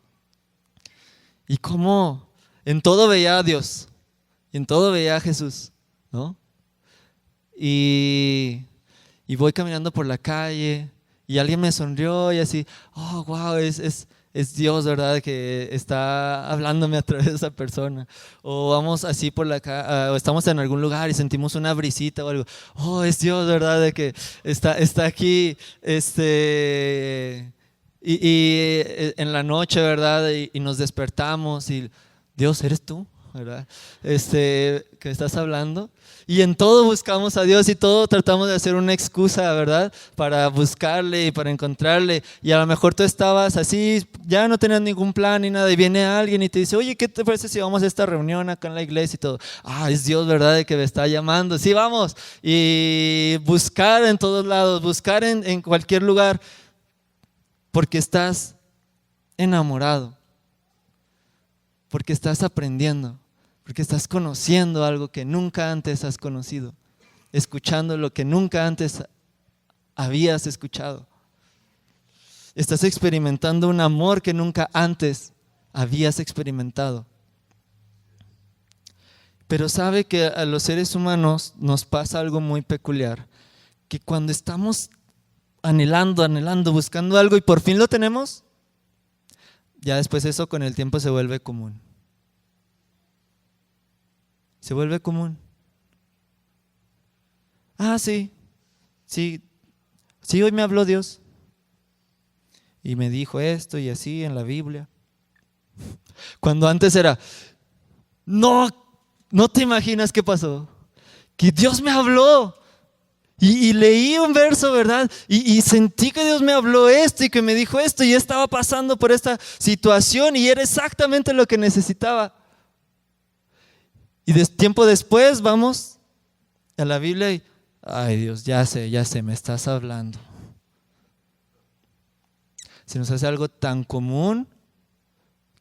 S1: Y cómo en todo veía a Dios, y en todo veía a Jesús, ¿no? Y voy caminando por la calle y alguien me sonrió y así, oh, wow, es Dios, ¿verdad? Que está hablándome a través de esa persona. O vamos así por la calle, o estamos en algún lugar y sentimos una brisita o algo, oh, es Dios, ¿verdad? De que está aquí, y en la noche, ¿verdad? Y nos despertamos y Dios, ¿eres tú? ¿Verdad? Que estás hablando. Y en todo buscamos a Dios y todo tratamos de hacer una excusa, ¿verdad? Para buscarle y para encontrarle. Y a lo mejor tú estabas así, ya no tenías ningún plan ni nada. Y viene alguien y te dice, oye, ¿qué te parece si vamos a esta reunión acá en la iglesia y todo? Es Dios, ¿verdad? De que me está llamando. Sí, vamos. Y buscar en todos lados, buscar en cualquier lugar. Porque estás enamorado. Porque estás aprendiendo. Porque estás conociendo algo que nunca antes has conocido, escuchando lo que nunca antes habías escuchado. Estás experimentando un amor que nunca antes habías experimentado. Pero sabe que a los seres humanos nos pasa algo muy peculiar, que cuando estamos anhelando, buscando algo y por fin lo tenemos, ya después eso con el tiempo se vuelve común. Se vuelve común. Ah, sí, sí, sí, hoy me habló Dios. Y me dijo esto y así en la Biblia. Cuando antes era, no, no te imaginas qué pasó. Que Dios me habló. Y leí un verso, ¿verdad? Y sentí que Dios me habló esto y que me dijo esto. Y yo estaba pasando por esta situación y era exactamente lo que necesitaba. Y tiempo después vamos a la Biblia y, ay Dios, ya sé, me estás hablando. Se nos hace algo tan común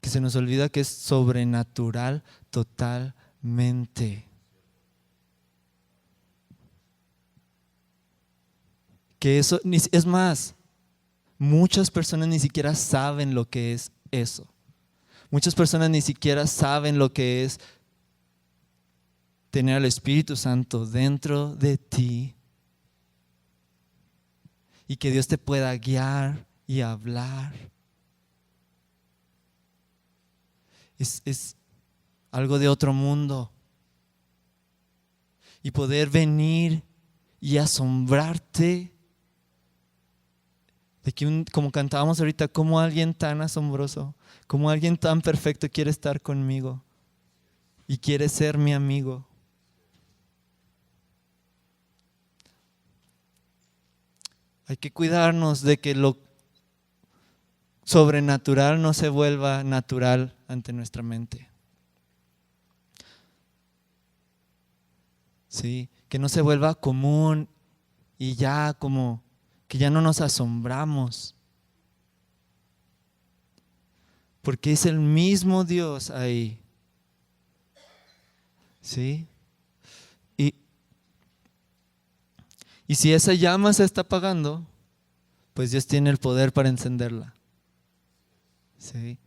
S1: que se nos olvida que es sobrenatural totalmente. Que eso, es más, muchas personas ni siquiera saben lo que es eso. Muchas personas ni siquiera saben lo que es tener al Espíritu Santo dentro de ti y que Dios te pueda guiar y hablar. Es algo de otro mundo. Y poder venir y asombrarte de que, como cantábamos ahorita, como alguien tan asombroso, como alguien tan perfecto quiere estar conmigo y quiere ser mi amigo. Hay que cuidarnos de que lo sobrenatural no se vuelva natural ante nuestra mente. Sí, que no se vuelva común y ya como que ya no nos asombramos. Porque es el mismo Dios ahí. ¿Sí? Y si esa llama se está apagando, pues Dios tiene el poder para encenderla. ¿Sí?